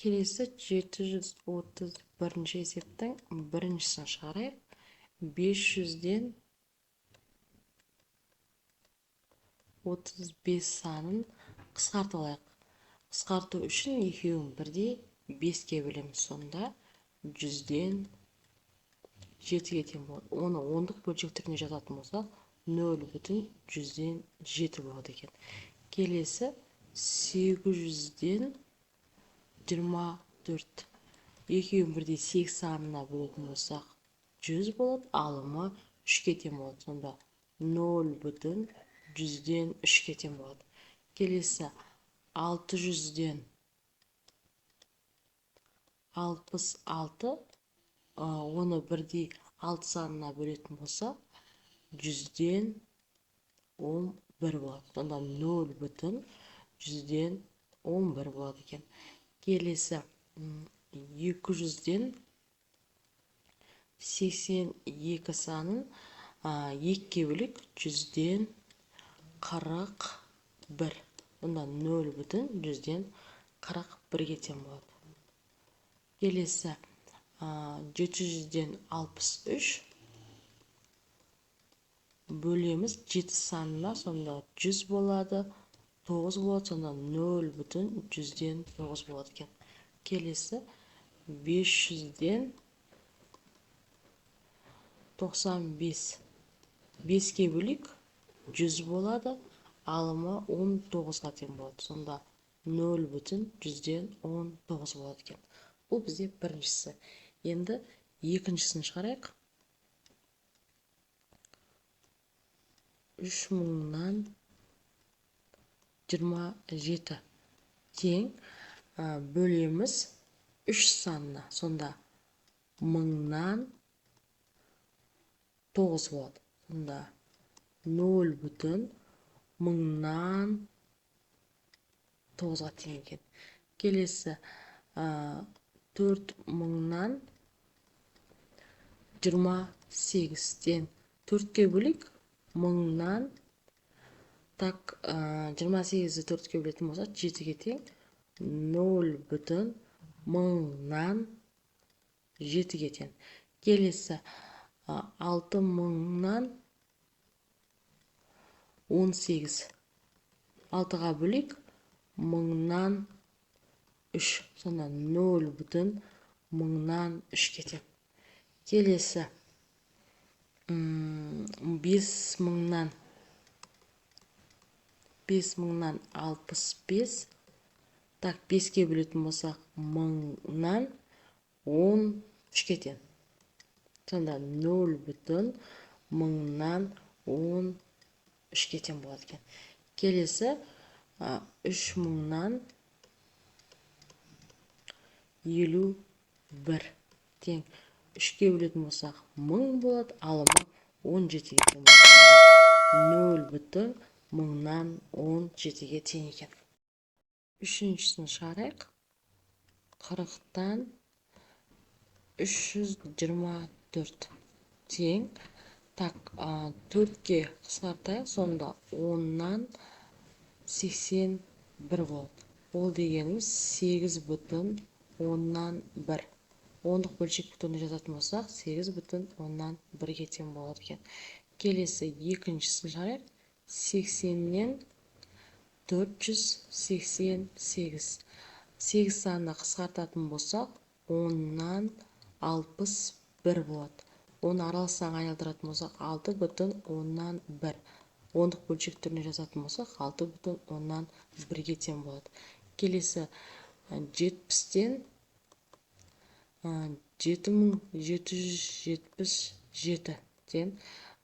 Келесі 731 есептің біріншісін шығарайық. 500-ден 35 санын қысқарта алайық. Қысқарту үшін екеуін бірдей 5-ке бөлеміз. Сонда 100-ден 7-ге тең болады. Оны ондық бөлшек түріне жазатын болсақ, 0,100-ден 7 болады екен. Келесі 800-ден 24. Екеуін бірдей 8 санына бөлетін болсақ, 100 болады, алымы 3-ке тең болады. Сонда 0,100-ден 3-ке тең болады. Келесі 600-ден 66. Оны бірдей 6 санына бөлетін болсақ, 100-ден 11 болады. Сонда 0,100-ден 11 болады екен. Келесі 200-ден 82 санын 2-ке бөлейік, 100-ден 41. Онда 0,100-ден 41-ге тең болады. Келесі 700-ден 63 бөлеміз 7 санына, сонда 100 болады, 9 болады, сонда 0,100-ден 9 болады екен. Келесі 500-ден 95. 5-ке бөлейік, 100 болады, алымы 19-ға тең болады. Сонда 0,100-ден 19 болады екен. Бұл бізде біріншісі. Енді екіншісін шығарайық. 3000-нан 27 тең бөлеміз 3 санына. Сонда 1000-нан 9 болады. Сонда 0,1000-нан 9-ға тең екен. Келесі 4000-нан 28-тен 4-ке бөлейік. 1000-нан 28-ді 4-ке бөлетін болса 7-ге тең. 0,1000-нан 7-ге тең. Келесі 6000-нан 18. 6-ға бөлейік. 1000-нан 3. Сонда 0,1000-нан 3-ке тең. Келесі 5000-нан 65. 5-ке бөлетін болсақ, 1000-нан 13-ке тең. Сонда 0,1000-нан 13-ке тең болады екен. Келесі 3000-нан 51 тең. 3-ке бөлетін болсақ, 1000 болады, алымы 17-ге тең болады. 0,1000-нан 17-ге тең екен. Үшіншісін шығарайық. 40-тан 324 тең. 4-ке қысқартайық, сонда 10-нан 81 болады. Ол дегеніміз 8,10-нан 1. Ондық бөлшек түріне жазатын болсақ, 8,10-нан 1-ге тең болады екен. Келесі екіншісін шығарайық. 80-нен 488. 8 санына қысқартатын болсақ, 10-нан 61 болады. Оны араласаң айналдыратын болсақ, 6,10-нан 1. Ондық бөлшек түріне жазатын болсақ, 6,10-нан 1-ге тең болады. Келесі 70-тен 7777 тең.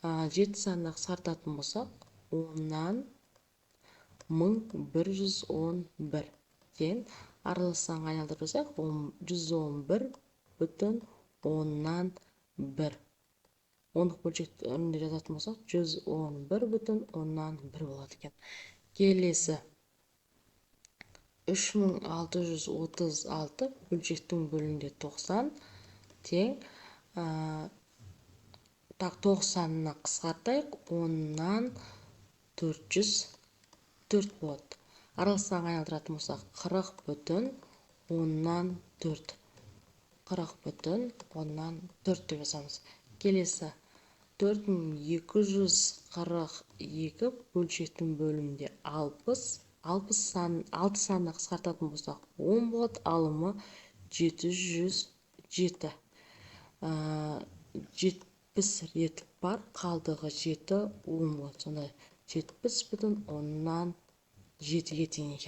7 санына қысқартатын болсақ, 10-нан 1111 тең. Араласаң айналдырып жасақ, 111,10-нан 1. Ондық бөлшек түрінде жазатын болсақ, 111,10-нан 1 болады екен. Келесі 3636 бөлшектің бөлімінде 90 тең. Так, 90-ны қысқартайық. 10-нан 404 болады. Аралықтан айналдыратын болсақ 40,4. 40,4 деп жазамыз. Келесі 4242 бөлшектің бөлімінде 60. 6 санына қысқартатын болсақ 10 болады. Алымы 707. 70 реттік бар, қалдығы 7 10 болады. Сонда 70,7 тең екен.